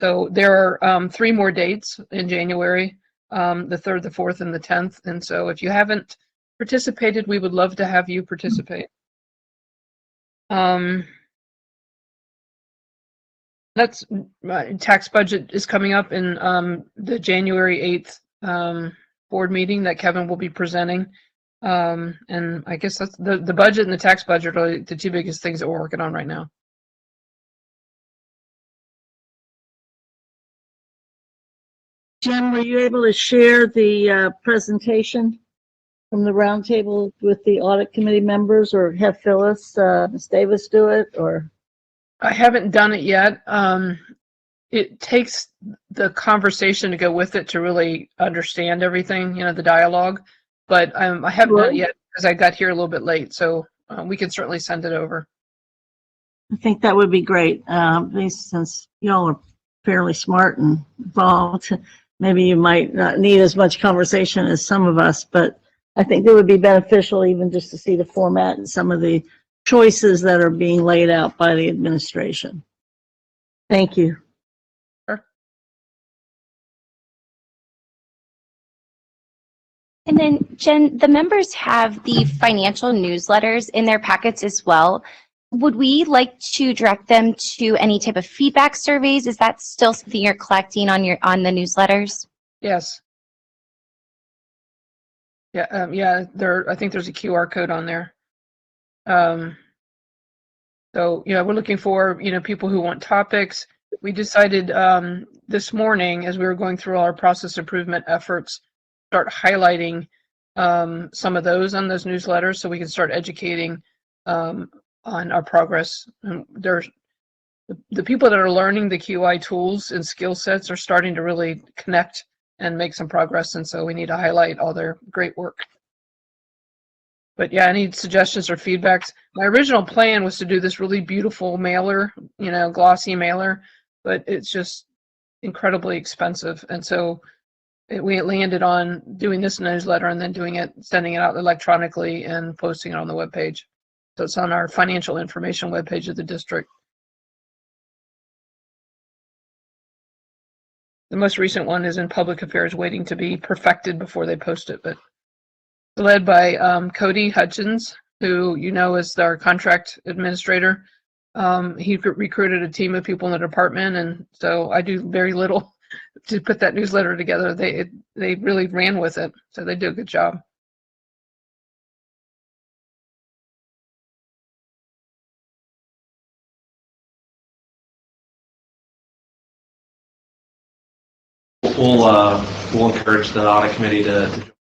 So there are 3 more dates in January, the 3rd, the 4th, and the 10th. And so if you haven't participated, we would love to have you participate. That's tax budget is coming up in the January 8th board meeting that Kevin will be presenting. And I guess that's the budget and the tax budget are the 2 biggest things that we're working on right now. Jen, were you able to share the presentation from the roundtable with the audit committee members, or have Phyllis, Ms. Davis do it, or? I haven't done it yet. It takes the conversation to go with it to really understand everything, the dialogue. But I haven't done it yet because I got here a little bit late. So we can certainly send it over. I think that would be great. Since y'all are fairly smart and involved, maybe you might not need as much conversation as some of us, but I think it would be beneficial even just to see the format and some of the choices that are being laid out by the administration. Thank you. And then, Jen, the members have the financial newsletters in their packets as well. Would we like to direct them to any type of feedback surveys? Is that still something you're collecting on the newsletters? Yes. Yeah, yeah, I think there's a QR code on there. So, we're looking for, people who want topics. We decided this morning, as we were going through all our process improvement efforts, start highlighting some of those on those newsletters so we can start educating on our progress. And there's the people that are learning the QI tools and skill sets are starting to really connect and make some progress, and so we need to highlight all their great work. But yeah, any suggestions or feedbacks? My original plan was to do this really beautiful mailer, glossy mailer, but it's just incredibly expensive. And so we landed on doing this newsletter and then sending it out electronically and posting it on the webpage. So it's on our financial information webpage of the district. The most recent one is in public affairs, waiting to be perfected before they post it, but led by Cody Hutchins, who is our contract administrator. He recruited a team of people in the department, and so I do very little to put that newsletter together. They really ran with it, so they do a good job. We'll encourage the audit committee to join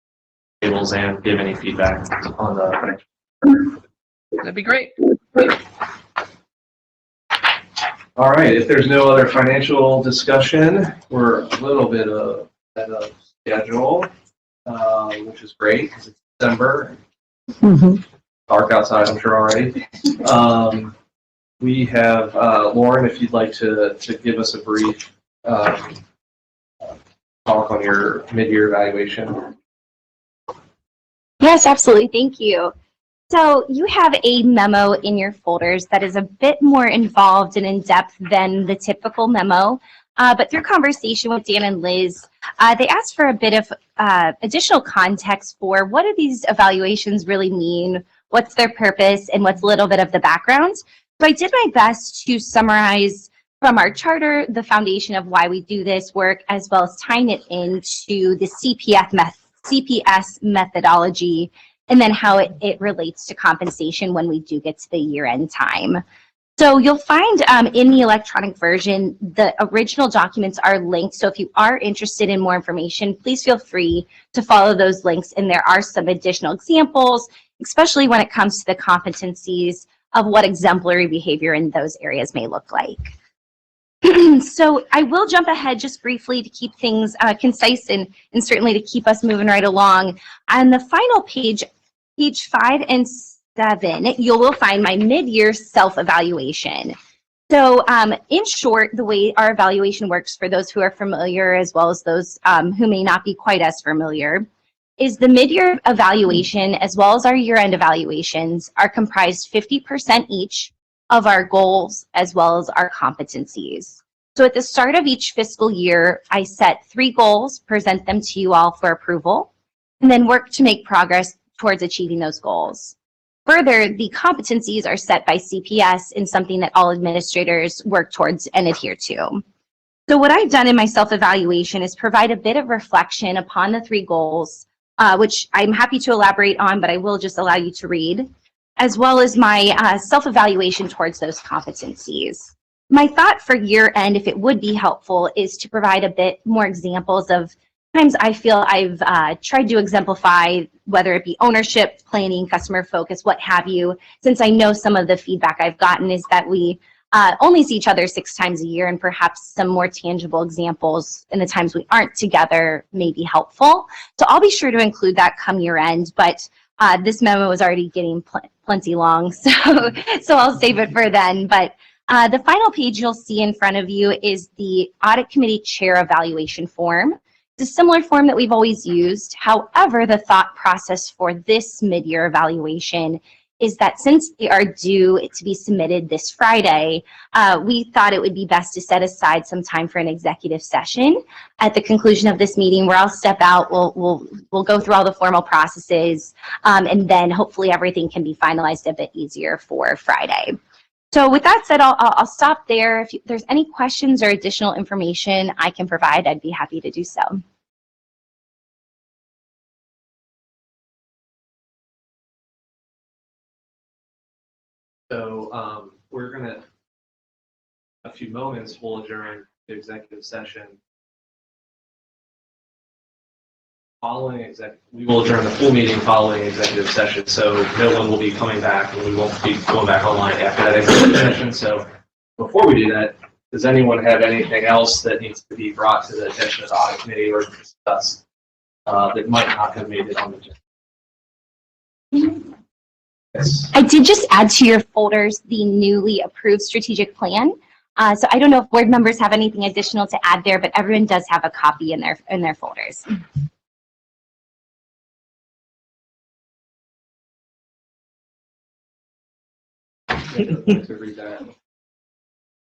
tables and give any feedback on the financial. That'd be great. All right, if there's no other financial discussion, we're a little bit ahead of schedule, which is great because it's December. Dark outside, I'm sure already. We have Lauren, if you'd like to give us a brief talk on your mid-year evaluation. Yes, absolutely. Thank you. So you have a memo in your folders that is a bit more involved and in-depth than the typical memo. But through conversation with Dan and Liz, they asked for a bit of additional context for what do these evaluations really mean, what's their purpose, and what's a little bit of the background. So I did my best to summarize from our charter the foundation of why we do this work, as well as tying it into the CPS methodology, and then how it relates to compensation when we do get to the year-end time. So you'll find in the electronic version, the original documents are linked. So if you are interested in more information, please feel free to follow those links. And there are some additional examples, especially when it comes to the competencies of what exemplary behavior in those areas may look like. So I will jump ahead just briefly to keep things concise and certainly to keep us moving right along. On the final page, page 5 and 7, you will find my mid-year self-evaluation. So in short, the way our evaluation works for those who are familiar, as well as those who may not be quite as familiar, is the mid-year evaluation, as well as our year-end evaluations, are comprised 50% each of our goals as well as our competencies. So at the start of each fiscal year, I set 3 goals, present them to you all for approval, and then work to make progress towards achieving those goals. Further, the competencies are set by CPS in something that all administrators work towards and adhere to. So what I've done in my self-evaluation is provide a bit of reflection upon the 3 goals, which I'm happy to elaborate on, but I will just allow you to read, as well as my self-evaluation towards those competencies. My thought for year end, if it would be helpful, is to provide a bit more examples of times I feel I've tried to exemplify, whether it be ownership, planning, customer focus, what have you, since I know some of the feedback I've gotten is that we only see each other 6 times a year, and perhaps some more tangible examples in the times we aren't together may be helpful. So I'll be sure to include that come year end, but this memo is already getting plenty long, so I'll save it for then. But the final page you'll see in front of you is the Audit Committee Chair Evaluation form. It's a similar form that we've always used. However, the thought process for this mid-year evaluation is that since they are due to be submitted this Friday, we thought it would be best to set aside some time for an executive session at the conclusion of this meeting, where I'll step out, we'll go through all the formal processes, and then hopefully everything can be finalized a bit easier for Friday. So with that said, I'll stop there. If there's any questions or additional information I can provide, I'd be happy to do so. So we're gonna, a few moments, we'll adjourn the executive session. Following we will adjourn the full meeting following executive session, so no one will be coming back, and we won't be going back online after that executive session. So before we do that, does anyone have anything else that needs to be brought to the attention of the audit committee or discussed that might not have made it on the agenda? Yes. I did just add to your folders the newly approved strategic plan. So I don't know if board members have anything additional to add there, but everyone does have a copy in their folders. To read that.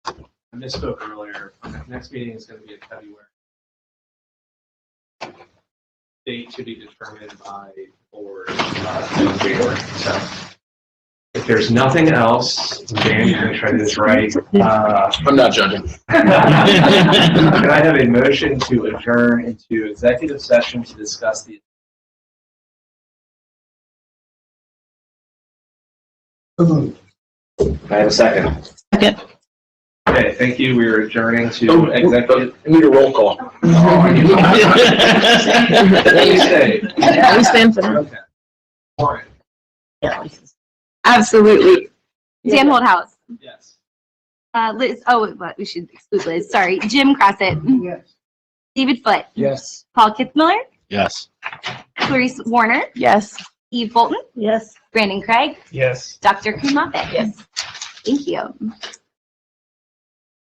I misspoke earlier. Our next meeting is going to be in February. Date to be determined by the board in January. So if there's nothing else, Dan, you're going to try to do this right. I'm not judging. Can I have a motion to adjourn into executive session to discuss the I have a second. Second. Okay, thank you. We're adjourning to executive. I need a roll call. What do you say? We stand for that. Okay. Warren. Absolutely. Dan Holdhouse. Yes. Liz, but we should exclude Liz. Sorry. Jim Crossett. Yes. David Foote. Yes. Paul Kitzmiller. Yes. Clarice Warner. Yes. Eve Bolton. Yes. Brandon Craig. Yes. Dr. Kuhn Moffitt. Yes. Thank you.